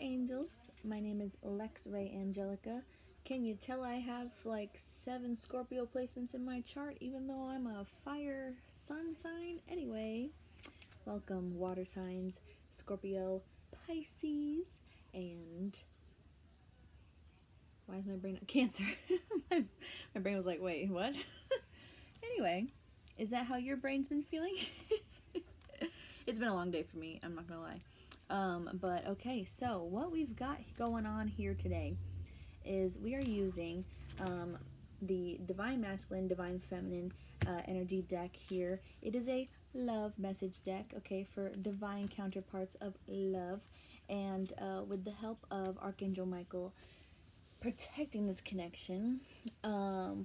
angels. My name is lexrayangelica. Can you tell I have like 7 Scorpio placements in my chart even though I'm a fire sun sign? Anyway, welcome water signs, Scorpio, Pisces, and why is my brain not Cancer? my brain was like, wait, what? Anyway, is that how your brain's been feeling? It's been a long day for me, I'm not gonna lie. But okay, so what we've got going on here today is we are using the Divine Masculine, Divine Feminine energy deck here. It is a love message deck, okay, for divine counterparts of love. And with the help of Archangel Michael protecting this connection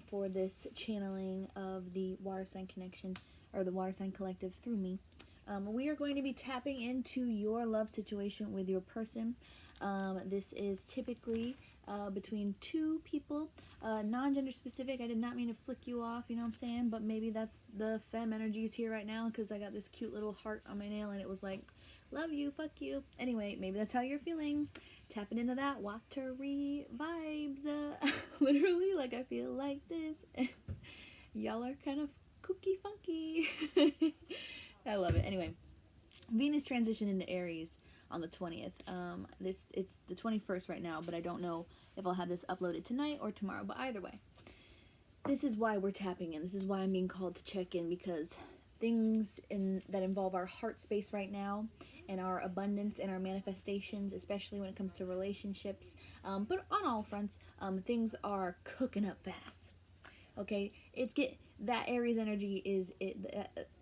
for this channeling of the water sign connection or the water sign collective through me. We are going to be tapping into your love situation with your person. This is typically between 2 people, non-gender specific. I did not mean to flick you off, you know what I'm saying? But maybe that's the femme energies here right now because I got this cute little heart on my nail and it was like, love you, fuck you. Anyway, maybe that's how you're feeling. Tapping into that watery vibes. Literally, like I feel like this. Y'all are kind of kooky funky. I love it. Anyway, Venus transition into Aries on the 20th. It's the 21st right now, but I don't know if I'll have this uploaded tonight or tomorrow. But either way, this is why we're tapping in. This is why I'm being called to check in, because things that involve our heart space right now and our abundance and our manifestations, especially when it comes to relationships, but on all fronts, things are cooking up fast. Okay, that Aries energy is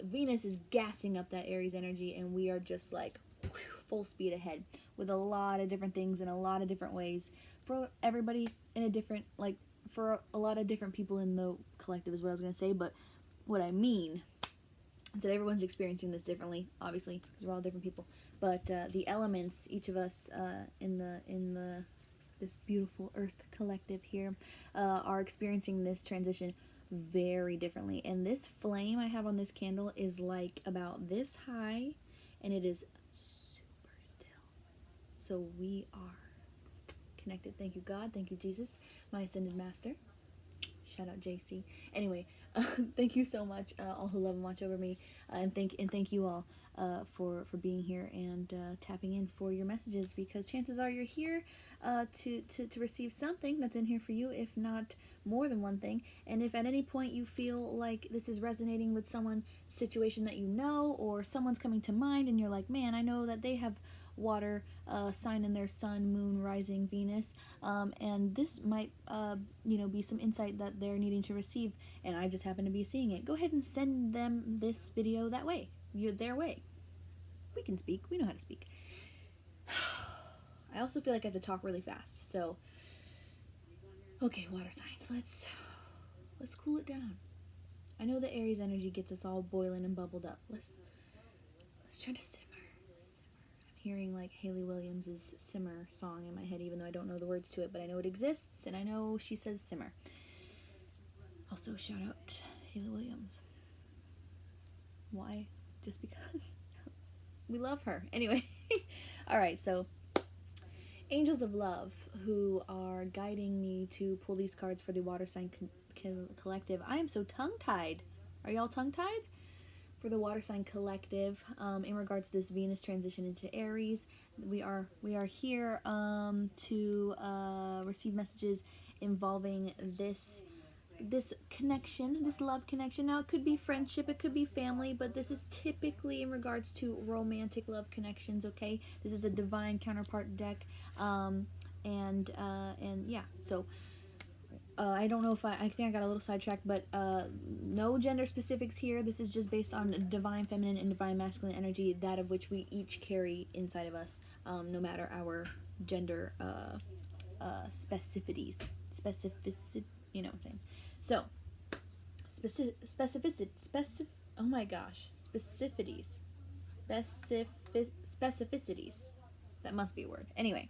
Venus is gassing up that Aries energy, and we are just like full speed ahead with a lot of different things in a lot of different ways for everybody in a different, like for a lot of different people in the collective is what I was going to say. But what I mean is that everyone's experiencing this differently, obviously, because we're all different people. But the elements, each of us in this beautiful earth collective here are experiencing this transition very differently. And this flame I have on this candle is like about this high, and it is super still. So we are connected. Thank you, God. Thank you, Jesus, my ascended master. Shout out JC. Anyway, thank you so much, all who love and watch over me, and thank you all for being here and tapping in for your messages, because chances are you're here to receive something that's in here for you, if not more than one thing. And if at any point you feel like this is resonating with someone's situation that you know, or someone's coming to mind and you're like, man, I know that they have water sign in their sun, moon, rising, Venus, and this might be some insight that they're needing to receive, and I just happen to be seeing it, go ahead and send them this video that way. Their way. We can speak. We know how to speak. I also feel like I have to talk really fast, so okay, water signs, let's cool it down. I know the Aries energy gets us all boiling and bubbled up. Let's try to simmer. Hearing like Haley Williams' Simmer song in my head, even though I don't know the words to it, but I know it exists and I know she says simmer. Also, shout out Haley Williams. Why? Just because we love her. Anyway, all right, so angels of love who are guiding me to pull these cards for the water sign collective. I am so tongue-tied. Are y'all tongue-tied? For the water sign collective, in regards to this Venus transition into Aries, we are here to receive messages involving this connection, this love connection. Now it could be friendship, it could be family, but this is typically in regards to romantic love connections. Okay, this is a divine counterpart deck, and yeah, so. I don't know if I think I got a little sidetracked, but no gender specifics here. This is just based on divine feminine and divine masculine energy, that of which we each carry inside of us, no matter our gender specificities. You know what I'm saying? So, oh my gosh, specificities. That must be a word. Anyway.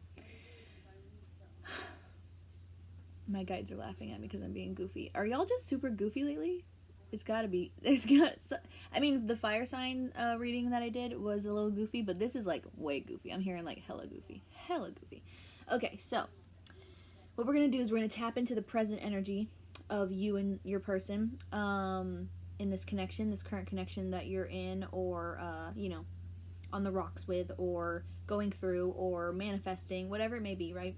My guides are laughing at me because I'm being goofy. Are y'all just super goofy lately? It's gotta be. I mean, the fire sign reading that I did was a little goofy, but this is like way goofy. I'm hearing like hella goofy. Hella goofy. Okay, so what we're going to do is we're going to tap into the present energy of you and your person in this connection, this current connection that you're in, or, you know, on the rocks with, or going through, or manifesting, whatever it may be, right?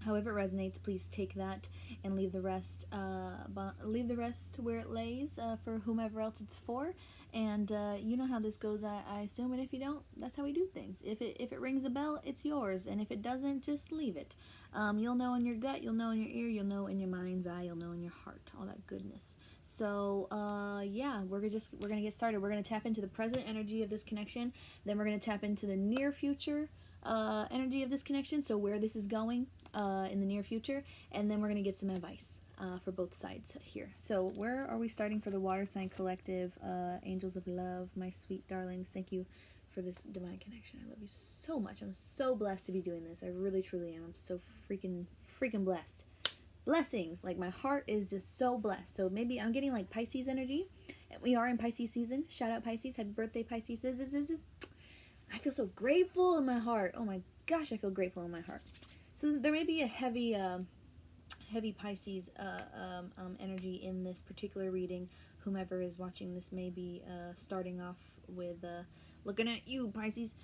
However it resonates, please take that and leave the rest where it lays for whomever else it's for. And you know how this goes, I assume, and if you don't, that's how we do things. If it rings a bell, it's yours, and if it doesn't, just leave it. You'll know in your gut, you'll know in your ear, you'll know in your mind's eye, you'll know in your heart, all that goodness. So yeah, we're gonna get started. We're gonna tap into the present energy of this connection, then we're gonna tap into the near future energy of this connection, so where this is going in the near future, and then we're going to get some advice for both sides here. So where are we starting for the water sign collective? Angels of love, my sweet darlings, thank you for this divine connection. I love you so much. I'm so blessed to be doing this. I really truly am. I'm so freaking blessed. Blessings, like my heart is just so blessed. So maybe I'm getting like Pisces energy, and we are in Pisces season. Shout out Pisces, happy birthday Pisces. I feel so grateful in my heart. Oh my gosh, I feel grateful in my heart. So there may be a heavy Pisces energy in this particular reading. Whomever is watching this may be starting off with looking at you, Pisces.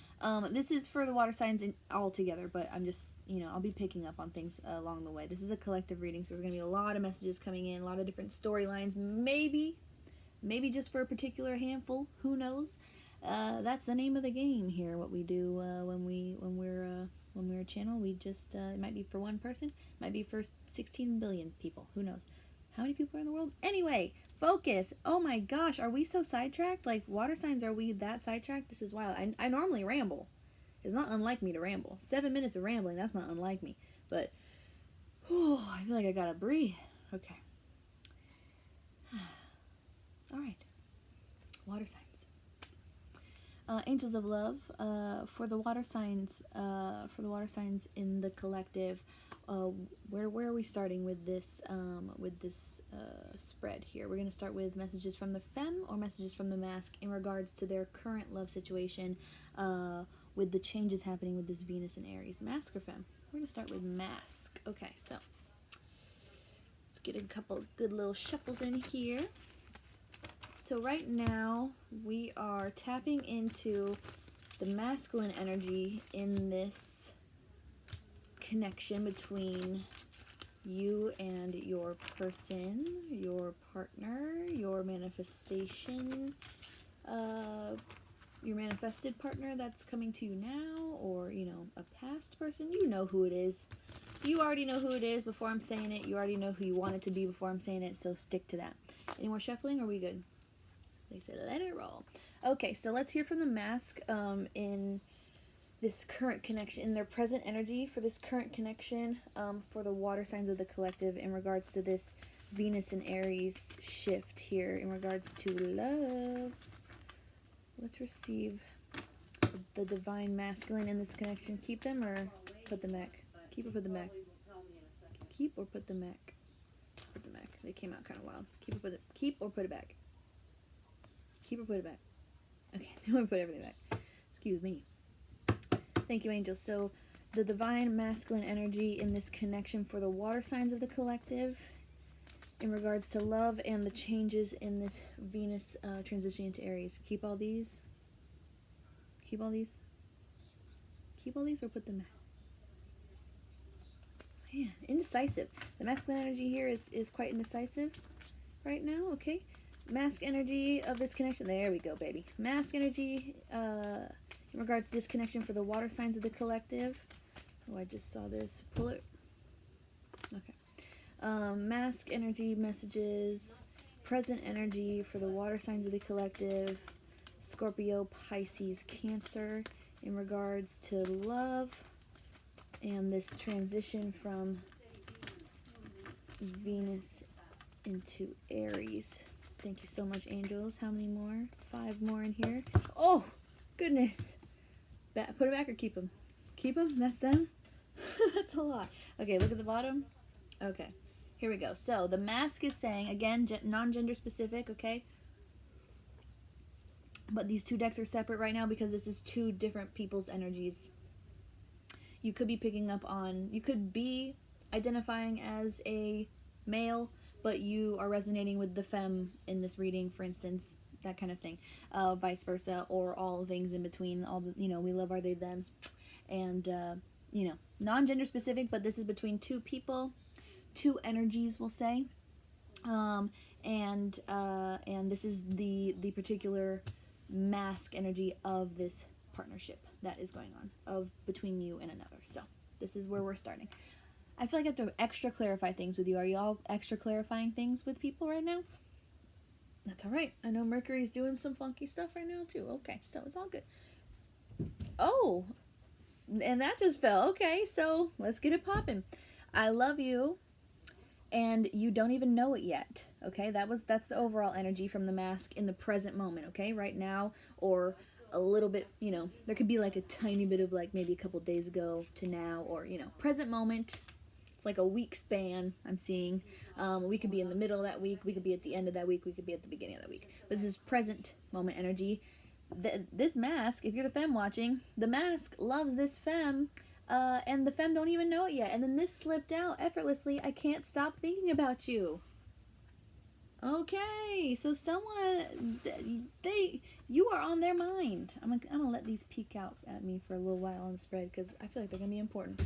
This is for the water signs all together, but I'm just, you know, I'll be picking up on things along the way. This is a collective reading, so there's going to be a lot of messages coming in, a lot of different storylines, maybe just for a particular handful, who knows. That's the name of the game here. What we do when we're a channel, we just it might be for one person, it might be for 16 billion people. Who knows? How many people are in the world? Anyway, focus. Oh my gosh, are we so sidetracked? Like water signs, are we that sidetracked? This is wild. I normally ramble. It's not unlike me to ramble. 7 minutes of rambling, that's not unlike me. But I feel like I gotta breathe. Okay. All right. Water signs. Angels of love, for the water signs in the collective. Where are we starting with this spread here? We're going to start with messages from the femme or messages from the masc in regards to their current love situation, with the changes happening with this Venus and Aries. Masc or femme? We're going to start with masc. Okay, so let's get a couple good little shuffles in here. So right now, we are tapping into the masculine energy in this connection between you and your person, your partner, your manifestation, your manifested partner that's coming to you now, or, you know, a past person. You know who it is. You already know who it is before I'm saying it. You already know who you want it to be before I'm saying it, so stick to that. Any more shuffling, or are we good? They said, let it roll. Okay, so let's hear from the masc in this current connection, in their present energy for this current connection, for the water signs of the collective in regards to this Venus and Aries shift here in regards to love. Let's receive the divine masculine in this connection. Keep them or put them back? Keep or put them back? Keep or put them back? Put them back. They came out kind of wild. Keep or put it back? Keep or put it back? Okay, they want to put everything back. Excuse me. Thank you, angels. So the divine masculine energy in this connection for the water signs of the collective in regards to love and the changes in this Venus transition into Aries. Keep all these? Keep all these? Keep all these or put them back? Man, indecisive. The masculine energy here is quite indecisive right now, okay? Masc energy of this connection. There we go, baby. Masc energy in regards to this connection for the water signs of the collective. Oh, I just saw this. Pull it. Okay. Masc energy messages. Present energy for the water signs of the collective. Scorpio, Pisces, Cancer in regards to love and this transition from Venus into Aries. Thank you so much, angels. How many more? 5 more in here. Oh, goodness. Put it back or keep them? Keep them? That's them? That's a lot. Okay, look at the bottom. Okay, here we go. So the masc is saying, again, non-gender specific, okay? But these two decks are separate right now because this is 2 different people's energies. You could be picking up on, you could be identifying as a male, but you are resonating with the femme in this reading, for instance, that kind of thing, vice versa, or all things in between, all the, we love our they thems, and non-gender specific, but this is between two people, two energies, we'll say, and this is the particular mask energy of this partnership that is going on, of between you and another. So this is where we're starting. I feel like I have to extra clarify things with you. Are you all extra clarifying things with people right now? That's all right. I know Mercury's doing some funky stuff right now too. Okay, so it's all good. Oh, and that just fell. Okay, so let's get it popping. I love you, and you don't even know it yet. Okay, that's the overall energy from the mask in the present moment. Okay, right now, or a little bit, there could be like a tiny bit of like maybe a couple days ago to now, or present moment. It's like a week span I'm seeing. We could be in the middle of that week, we could be at the end of that week, we could be at the beginning of that week. But this is present moment energy. This mask, if you're the femme watching, the mask loves this femme, and the femme don't even know it yet. And then this slipped out effortlessly. I can't stop thinking about you. Okay, so someone, you are on their mind. I'm gonna let these peek out at me for a little while on the spread, because I feel like they're gonna be important.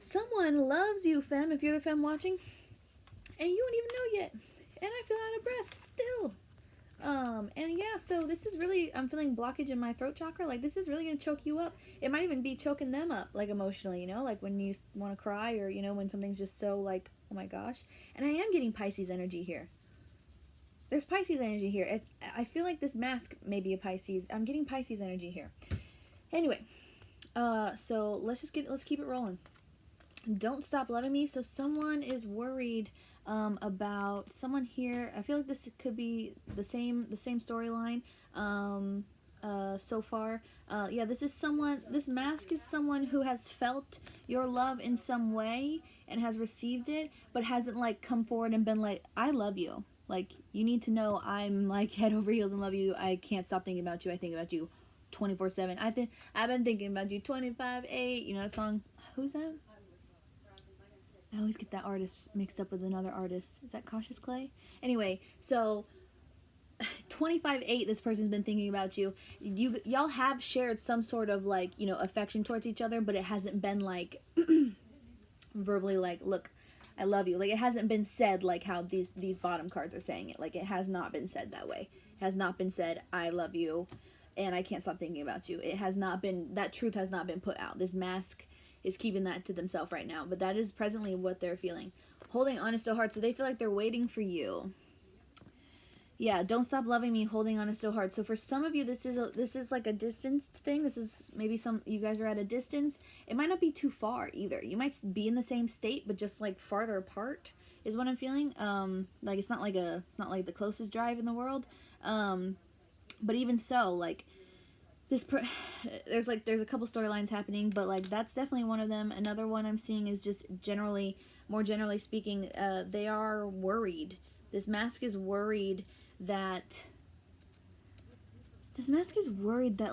Someone loves you, femme, if you're the femme watching, and you don't even know yet. And I feel out of breath still. And yeah, so this is really, I'm feeling blockage in my throat chakra. Like, this is really going to choke you up. It might even be choking them up, like, emotionally, like when you want to cry, or, when something's just so, like, oh my gosh. And I am getting Pisces energy here. There's Pisces energy here. I feel like this mask may be a Pisces. I'm getting Pisces energy here. Anyway, so let's keep it rolling. Don't stop loving me. So someone is worried about someone here. I feel like this could be the same storyline so far. Yeah, this mask is someone who has felt your love in some way and has received it, but hasn't like come forward and been like, I love you. Like, you need to know I'm like head over heels in love you. I can't stop thinking about you. I think about you 24/7. I've been thinking about you 25/8. You know that song? Who's that? I always get that artist mixed up with another artist. Is that Cautious Clay? Anyway, so 25/8, this person's been thinking about you. Y'all have shared some sort of like, affection towards each other, but it hasn't been like verbally like, look, I love you. Like, it hasn't been said like how these bottom cards are saying it. Like, it has not been said that way. It has not been said, I love you and I can't stop thinking about you. It has not been, that truth has not been put out. This mask is keeping that to themselves right now, but that is presently what they're feeling. Holding on is so hard, so they feel like they're waiting for you. Yeah, don't stop loving me, holding on is so hard. So for some of you, this is like a distance thing. This is maybe you guys are at a distance. It might not be too far either. You might be in the same state, but just like farther apart is what I'm feeling. Like it's not like the closest drive in the world. But even so, like there's a couple storylines happening, but like that's definitely one of them. Another one I'm seeing is just more generally speaking, they are worried. This mask is worried that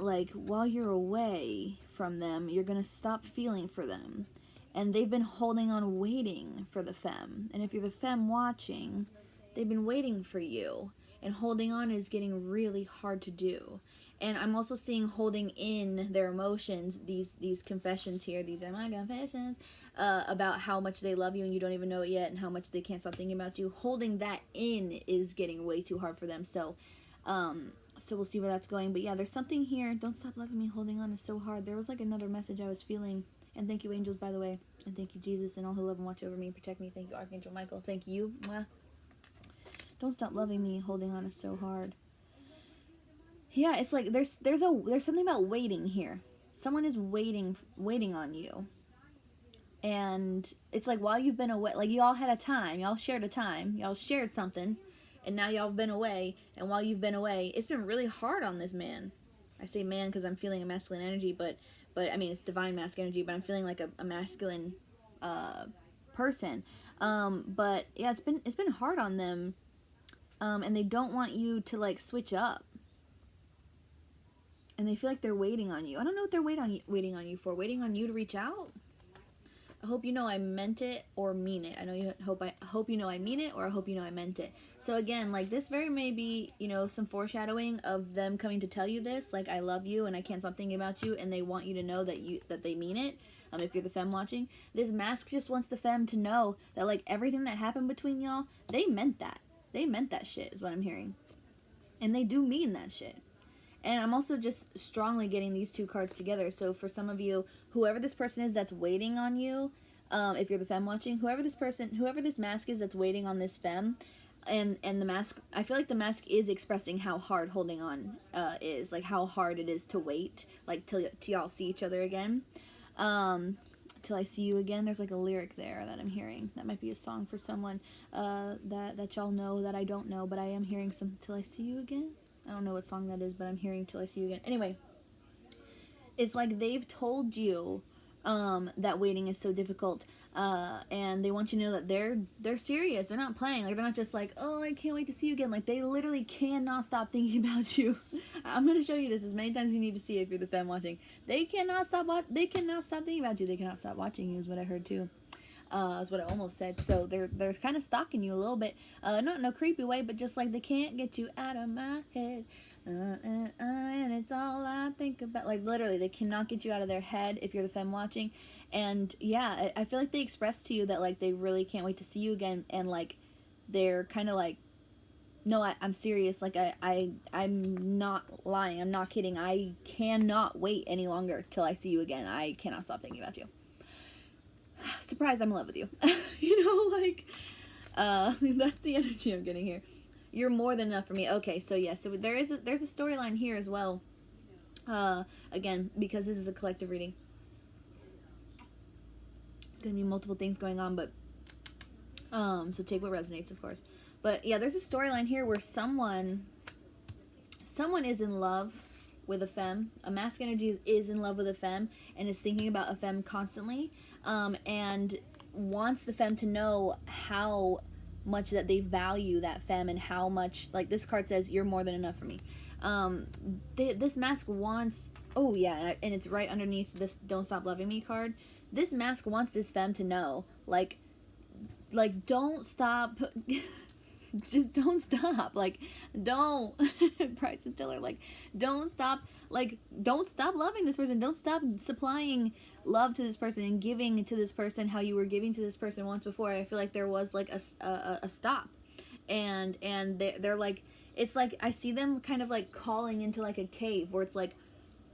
like while you're away from them, you're gonna stop feeling for them, and they've been holding on, waiting for the femme. And if you're the femme watching, they've been waiting for you, and holding on is getting really hard to do. And I'm also seeing holding in their emotions, these confessions here, these are my confessions, about how much they love you and you don't even know it yet, and how much they can't stop thinking about you. Holding that in is getting way too hard for them. So we'll see where that's going. But yeah, there's something here. Don't stop loving me, holding on is so hard. There was like another message I was feeling. And thank you, angels, by the way. And thank you, Jesus, and all who love and watch over me and protect me. Thank you, Archangel Michael. Thank you. Mwah. Don't stop loving me, holding on is so hard. Yeah, it's like there's something about waiting here. Someone is waiting on you. And it's like while you've been away, like you all had a time, y'all shared something, and now y'all have been away, and while you've been away, it's been really hard on this man. I say man because I'm feeling a masculine energy, but I mean it's divine masculine energy, but I'm feeling like a masculine person. But yeah, it's been hard on them. And they don't want you to like switch up. And they feel like they're waiting on you. I don't know what they're waiting on you for. Waiting on you to reach out? I hope you know I meant it or mean it. I hope you know I mean it, or I hope you know I meant it. So again, like, this very may be, you know, some foreshadowing of them coming to tell you this, like, I love you and I can't stop thinking about you, and they want you to know that they mean it. If you're the femme watching, this mask just wants the femme to know that, like, everything that happened between y'all, they meant that. They meant that shit, is what I'm hearing. And they do mean that shit. And I'm also just strongly getting these two cards together. So for some of you, whoever this person is that's waiting on you, if you're the femme watching, whoever this mask is that's waiting on this femme, and the mask, I feel like the mask is expressing how hard holding on is, like, how hard it is to wait, like, till y'all see each other again. Till I see you again. There's like a lyric there that I'm hearing. That might be a song for someone that y'all know that I don't know, but I am hearing some till I see you again. I don't know what song that is, but I'm hearing till I see you again. Anyway, it's like they've told you that waiting is so difficult, and they want you to know that they're serious. They're not playing. Like, they're not just like, oh, I can't wait to see you again. Like, they literally cannot stop thinking about you. I'm gonna show you this as many times as you need to see it if you're the femme watching. They cannot stop thinking about you. They cannot stop watching you, is what I heard too. Is what I almost said. So they're kind of stalking you a little bit, not in a creepy way, but just like, they can't get you out of my head, and it's all I think about. Like, literally, they cannot get you out of their head if you're the femme watching. And yeah, I feel like they expressed to you that, like, they really can't wait to see you again, and like, they're kind of like, no, I'm serious. Like, I'm not lying. I'm not kidding. I cannot wait any longer till I see you again. I cannot stop thinking about you. Surprise, I'm in love with you. You know, like, that's the energy I'm getting here. You're more than enough for me. Okay, so yeah, so there's a storyline here as well. Again, because this is a collective reading. There's gonna be multiple things going on, but so take what resonates, of course. But yeah, there's a storyline here where someone is in love with a femme. A mask energy is in love with a femme and is thinking about a femme constantly, and wants the femme to know how much that they value that femme, and how much, like, this card says, you're more than enough for me. This mask wants, oh yeah, and it's right underneath this Don't Stop Loving Me card. This mask wants this femme to know, like, don't stop. Just don't stop. Like, don't. Bryce and Tiller, like, don't stop. Like, don't stop loving this person. Don't stop supplying love to this person and giving to this person how you were giving to this person once before. I feel like there was, like, a stop. And they're like, it's like, I see them kind of like calling into like a cave where it's like,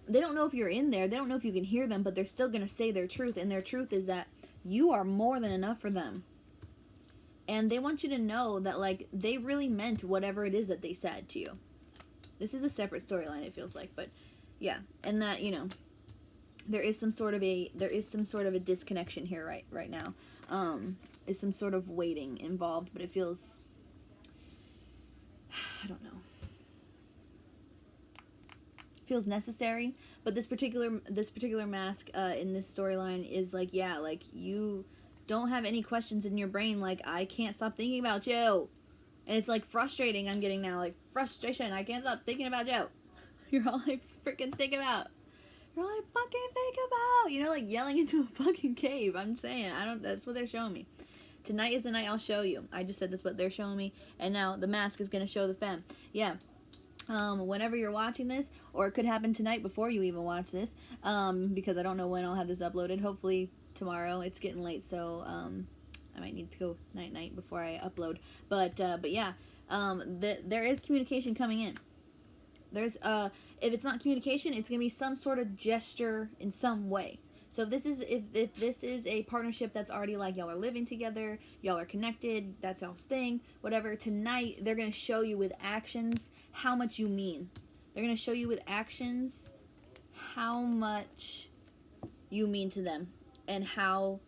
they don't know if you're in there. They don't know if you can hear them, but they're still going to say their truth. And their truth is that you are more than enough for them. And they want you to know that, like, they really meant whatever it is that they said to you. This is a separate storyline, it feels like, but yeah. And that, you know, there is some sort of a disconnection here right now. Is some sort of waiting involved, but it feels, I don't know. It feels necessary, but this particular mask in this storyline is like, yeah, like, you don't have any questions in your brain, like, I can't stop thinking about you. And it's like frustrating, I'm getting now, like, frustration. I can't stop thinking about you. You're all I freaking think about. You're all I fucking think about. You know, like, yelling into a fucking cave. I'm saying, that's what they're showing me. Tonight is the night I'll show you. I just said that's what they're showing me. And now the mask is going to show the femme. Yeah. Whenever you're watching this, or it could happen tonight before you even watch this, because I don't know when I'll have this uploaded. Hopefully tomorrow. It's getting late, so I might need to go night before I upload. But yeah, there is communication coming in. There's if it's not communication, it's gonna be some sort of gesture in some way. So if this is a partnership that's already, like, y'all are living together, y'all are connected, that's y'all's thing, whatever, tonight they're gonna show you with actions how much you mean. They're gonna show you with actions how much you mean to them. And how,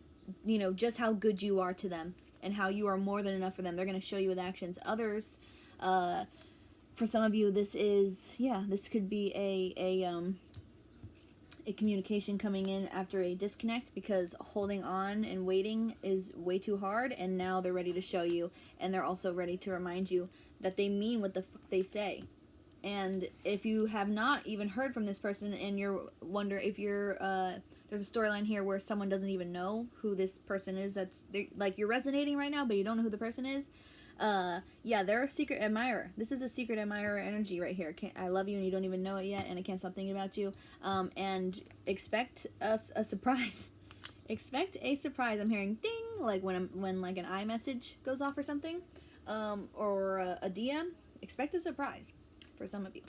you know, just how good you are to them, and how you are more than enough for them. They're going to show you with actions. Others, for some of you, this could be a communication coming in after a disconnect, because holding on and waiting is way too hard, and now they're ready to show you, and they're also ready to remind you that they mean what the fuck they say. And if you have not even heard from this person and you're wonder if you're there's a storyline here where someone doesn't even know who this person is, that's like you're resonating right now but you don't know who the person is, yeah, they're a secret admirer. This is a secret admirer energy right here. I love you and you don't even know it yet, and I can't stop thinking about you. And expect a surprise. Expect a surprise. I'm hearing ding, like when like an iMessage goes off or something, or a DM. Expect a surprise for some of you.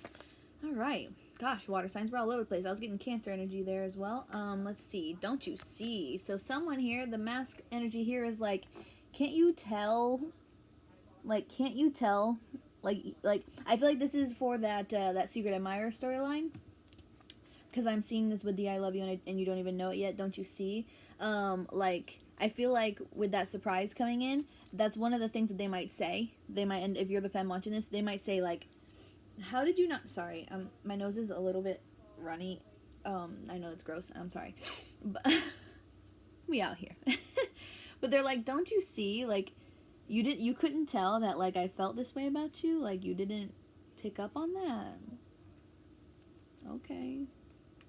All right. Gosh, water signs, we're all over the place. I was getting Cancer energy there as well. Let's see. Don't you see? So someone here, the mask energy here is like, can't you tell? Like, can't you tell? Like I feel like this is for that that secret admirer storyline. Because I'm seeing this with the I love you and you don't even know it yet. Don't you see? Like, I feel like with that surprise coming in, that's one of the things that they might say. They might, and if you're the femme watching this, they might say like, how did you not, sorry, my nose is a little bit runny. I know it's gross. I'm sorry. But we out here. But they're like, don't you see? Like, you couldn't tell that, like, I felt this way about you? Like, you didn't pick up on that? Okay.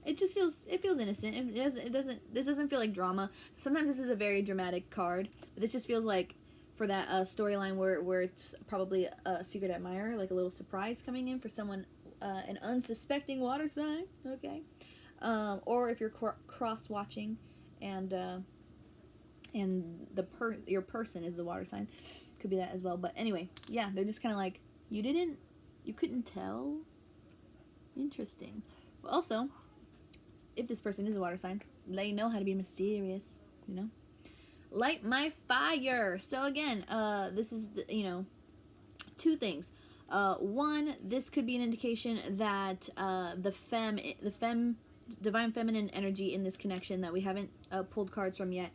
It just feels innocent. This doesn't feel like drama. Sometimes this is a very dramatic card, but this just feels like for that storyline where it's probably a secret admirer, like a little surprise coming in for someone, an unsuspecting water sign, okay? Or if you're cross-watching and your person is the water sign, could be that as well. But anyway, yeah, they're just kind of like, you couldn't tell? Interesting. But also, if this person is a water sign, they know how to be mysterious, you know? Light my fire. So again, this is, two things. One, this could be an indication that the divine feminine energy in this connection that we haven't pulled cards from yet,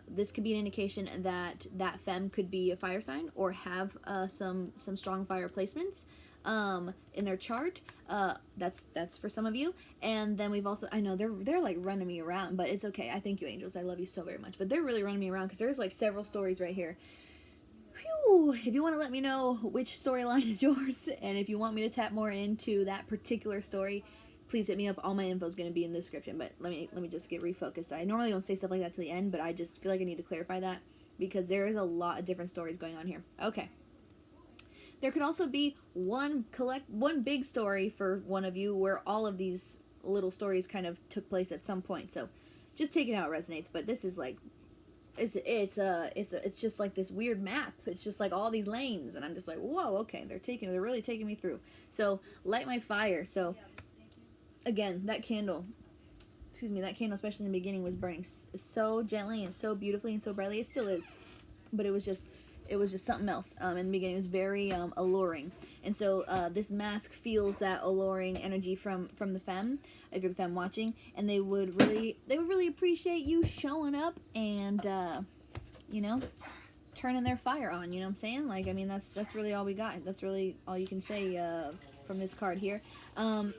this could be an indication that that femme could be a fire sign or have some strong fire placements in their chart. That's for some of you. And then we've also, I know they're like running me around, but it's okay. I thank you, angels. I love you so very much. But they're really running me around because there's like several stories right here. Whew. If you want to let me know which storyline is yours, and if you want me to tap more into that particular story, please hit me up. All my info is going to be in the description. But let me just get refocused. I normally don't say stuff like that to the end, but I just feel like I need to clarify that because there is a lot of different stories going on here. Okay. There could also be one big story for one of you where all of these little stories kind of took place at some point. So just take it how it resonates. But this is like, it's just like this weird map. It's just like all these lanes, and I'm just like, whoa, okay, they're really taking me through. So light my fire. So again, that candle, especially in the beginning, was burning so gently and so beautifully and so brightly. It still is, but it was just something else. In the beginning, it was very alluring, and so this mask feels that alluring energy from the femme. If you're the femme watching, and they would really appreciate you showing up and turning their fire on. You know what I'm saying? Like, I mean, that's really all we got. That's really all you can say from this card here. I'm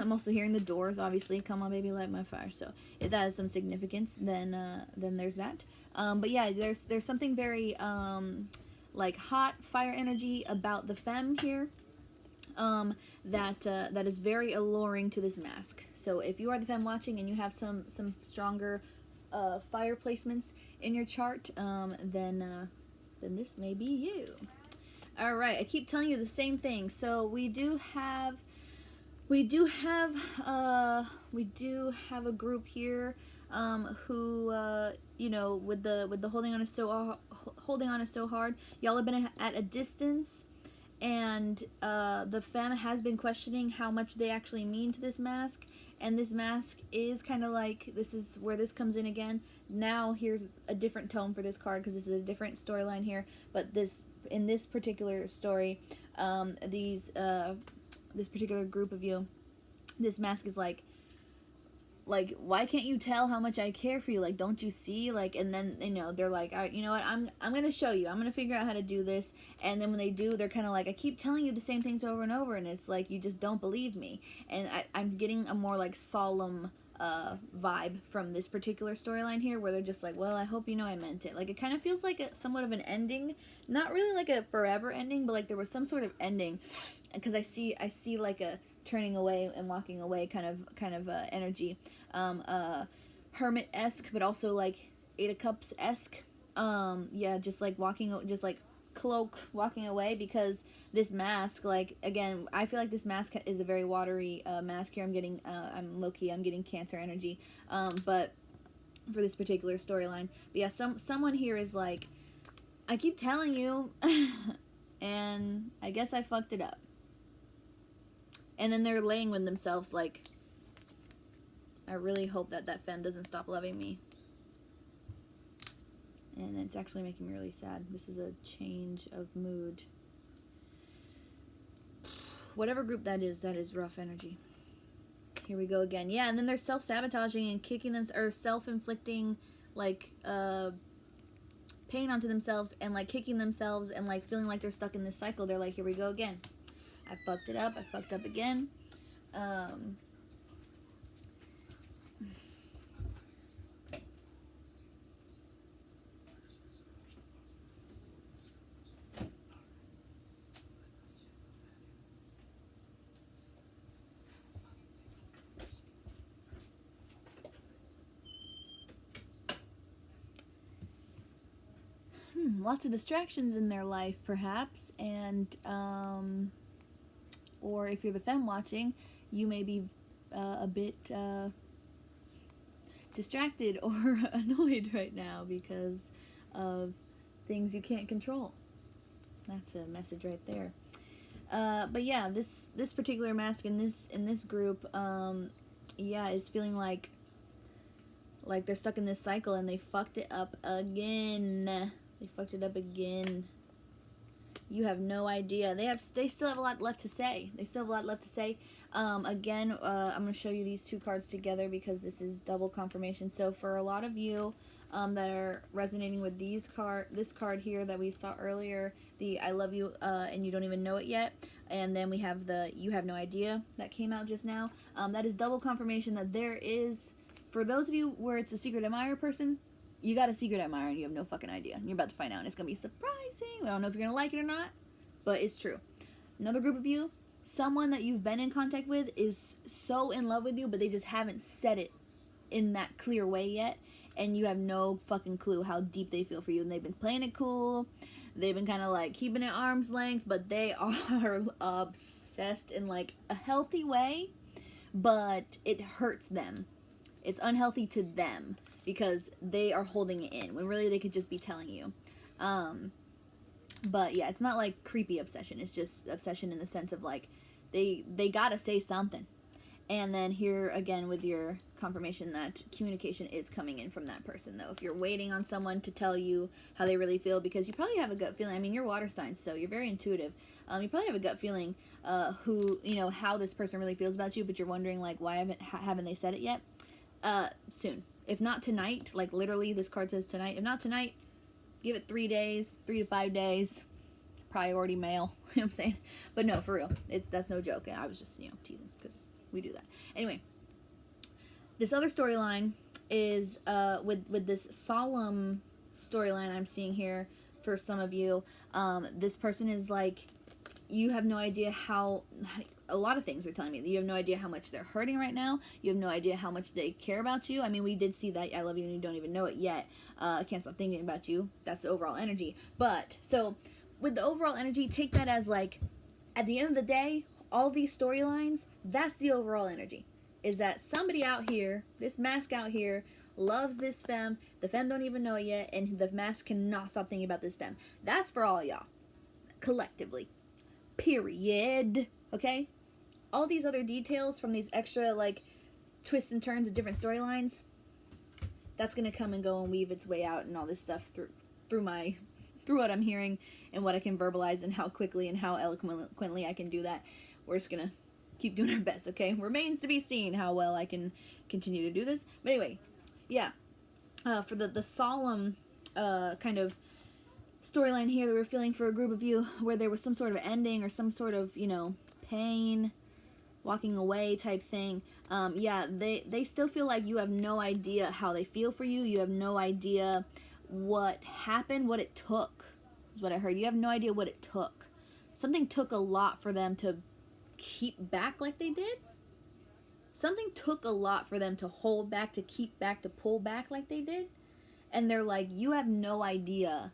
also hearing the doors. Obviously, come on, baby, light my fire. So if that has some significance, then there's that. But yeah, there's something very like hot fire energy about the femme here, that is very alluring to this mask. So if you are the femme watching and you have some stronger fire placements in your chart, then this may be you. All right, I keep telling you the same thing. So we do have a group here who with the holding on is so hard. Y'all have been at a distance, and the femme has been questioning how much they actually mean to this mask. And this mask is kind of like, this is where this comes in again. Now here's a different tone for this card because this is a different storyline here. But in this particular story, this particular group of you, this mask is like, why can't you tell how much I care for you? Like, don't you see? Like, and then, they're like, all right, you know what? I'm going to show you. I'm going to figure out how to do this. And then when they do, they're kind of like, I keep telling you the same things over and over. And it's like, you just don't believe me. And I'm getting a more like solemn vibe from this particular storyline here, where they're just like, well, I hope you know I meant it. Like, it kind of feels like somewhat of an ending, not really like a forever ending, but like there was some sort of ending, because I see like a turning away and walking away kind of energy, hermit-esque, but also like Eight of Cups-esque. Yeah, just like just like cloak walking away, because this mask, like, again, I feel like this mask is a very watery mask here. I'm getting I'm low-key, I'm getting Cancer energy, but for this particular storyline. But yeah, someone here is like, I keep telling you and I guess I fucked it up. And then they're laying with themselves like, I really hope that femme doesn't stop loving me. And it's actually making me really sad. This is a change of mood. Whatever group that is rough energy. Here we go again. Yeah, and then they're self-sabotaging and kicking them, or self-inflicting, like, pain onto themselves, and, like, kicking themselves, and, like, feeling like they're stuck in this cycle. They're like, here we go again. I fucked it up. I fucked up again. Lots of distractions in their life, perhaps, and or if you're the femme watching, you may be a bit distracted or annoyed right now because of things you can't control. That's a message right there. But yeah, this particular mask in this group, yeah, is feeling like they're stuck in this cycle, and they fucked it up again. They fucked it up again. You have no idea. They still have a lot left to say. They still have a lot left to say. Again, I'm going to show you these two cards together because this is double confirmation. So for a lot of you that are resonating with this card here that we saw earlier, the I love you and you don't even know it yet. And then we have the you have no idea that came out just now. That is double confirmation that there is, for those of you where it's a secret admirer person, you got a secret admirer and you have no fucking idea. And you're about to find out, and it's going to be surprising. I don't know if you're going to like it or not, but it's true. Another group of you, someone that you've been in contact with is so in love with you, but they just haven't said it in that clear way yet. And you have no fucking clue how deep they feel for you. And they've been playing it cool. They've been kind of like keeping it arm's length, but they are obsessed in like a healthy way, but it hurts them. It's unhealthy to them because they are holding it in when really they could just be telling you. But yeah, it's not like creepy obsession. It's just obsession in the sense of like they gotta say something. And then here again with your confirmation that communication is coming in from that person, though. If you're waiting on someone to tell you how they really feel, because you probably have a gut feeling. I mean, you're water signs, so you're very intuitive. You probably have a gut feeling how this person really feels about you, but you're wondering like, why haven't they said it yet? Soon. If not tonight, like literally this card says tonight. If not tonight, give it 3 days, 3 to 5 days. Priority mail. You know what I'm saying? But no, for real. That's no joke. I was just, teasing because we do that. Anyway, this other storyline is with this solemn storyline I'm seeing here for some of you. This person is like, you have no idea how, a lot of things are telling me that you have no idea how much they're hurting right now. You have no idea how much they care about you. I mean, we did see that I love you and you don't even know it yet. I can't stop thinking about you. That's the overall energy. But so with the overall energy, take that as like, at the end of the day, all these storylines, that's the overall energy. Is that somebody out here, this mask out here, loves this femme. The femme don't even know it yet, and the mask cannot stop thinking about this femme. That's for all y'all. Collectively. Period. Okay? All these other details from these extra, like, twists and turns of different storylines, that's going to come and go and weave its way out and all this stuff through what I'm hearing and what I can verbalize and how quickly and how eloquently I can do that. We're just going to keep doing our best, okay? Remains to be seen how well I can continue to do this. But anyway, yeah. For the solemn kind of storyline here that we're feeling for a group of you where there was some sort of ending or some sort of, pain, walking away type thing. Yeah, they still feel like you have no idea how they feel for you. You have no idea what happened, what it took, is what I heard. You have no idea what it took. Something took a lot for them to keep back like they did. Something took a lot for them to hold back, to keep back, to pull back like they did. And they're like, you have no idea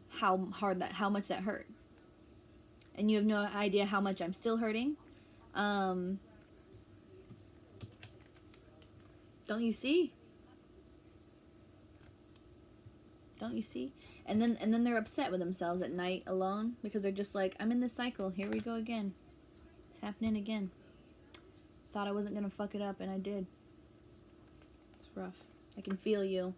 how much that hurt. And you have no idea how much I'm still hurting. Don't you see? Don't you see? And then they're upset with themselves at night alone because they're just like, I'm in this cycle. Here we go again. It's happening again. Thought I wasn't gonna fuck it up, and I did. It's rough. I can feel you.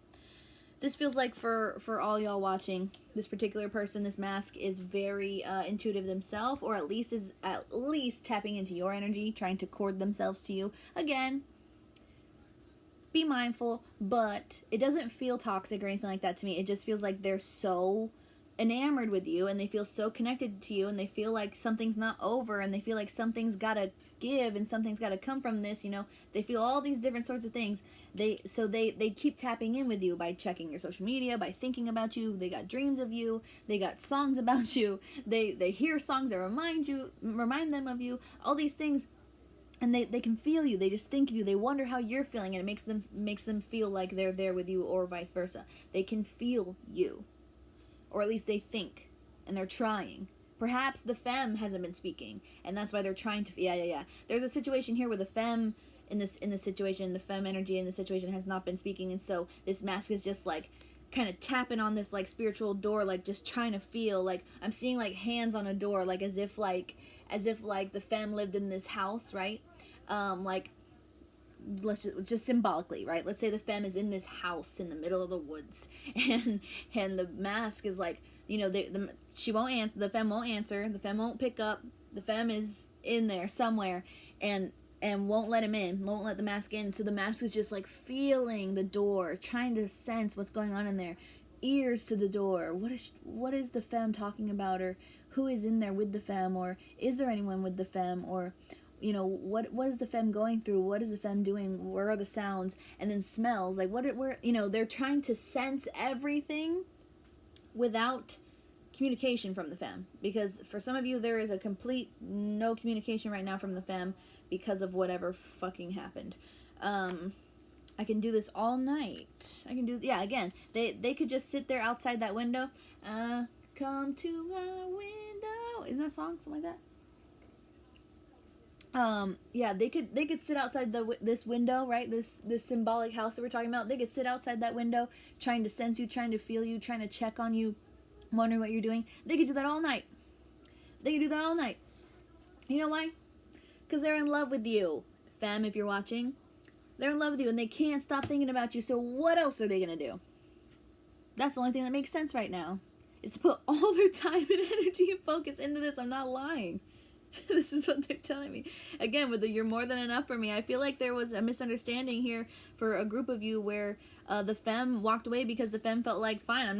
This feels like for all y'all watching, this particular person, this mask is very intuitive themselves, or at least is tapping into your energy, trying to cord themselves to you. Again, be mindful, but it doesn't feel toxic or anything like that to me. It just feels like they're so enamored with you, and they feel so connected to you, and they feel like something's not over, and they feel like something's gotta give and something's gotta come from this, you know. They feel all these different sorts of things. They keep tapping in with you by checking your social media, by thinking about you. They got dreams of you. They got songs about you. They hear songs that remind them of you. All these things. And they can feel you. They just think of you. They wonder how you're feeling, and it makes them feel like they're there with you, or vice versa. They can feel you. Or at least they think, and they're trying. Perhaps the femme hasn't been speaking, and that's why they're trying to. Yeah. There's a situation here where the femme in this situation, the femme energy in the situation has not been speaking, and so this mask is just like kind of tapping on this like spiritual door, like just trying to feel. Like I'm seeing like hands on a door, like as if the femme lived in this house, right? Like let's just symbolically, right? Let's say the femme is in this house in the middle of the woods, and the mask is like, you know, she won't answer. The femme won't answer. The femme won't pick up. The femme is in there somewhere, and won't let him in. Won't let the mask in. So the mask is just like feeling the door, trying to sense what's going on in there. Ears to the door. What is the femme talking about, or who is in there with the femme, or is there anyone with the femme, or you know, what is the femme going through? What is the femme doing? Where are the sounds? And then smells. Like where, you know, they're trying to sense everything without communication from the femme. Because for some of you, there is a complete no communication right now from the femme because of whatever fucking happened. I can do this all night. Again, they could just sit there outside that window. Come to my window. Isn't that a song? Something like that? They could sit outside this window, right? This symbolic house that we're talking about. They could sit outside that window, trying to sense you, trying to feel you, trying to check on you, wondering what you're doing. They could do that all night. You know why? Because they're in love with you, femme. If you're watching, they're in love with you, and they can't stop thinking about you. So what else are they gonna do? That's the only thing that makes sense right now, is to put all their time and energy and focus into this. I'm not lying. This is what they're telling me. Again, with the "you're more than enough for me," I feel like there was a misunderstanding here for a group of you where the femme walked away because the femme felt like, fine, I'm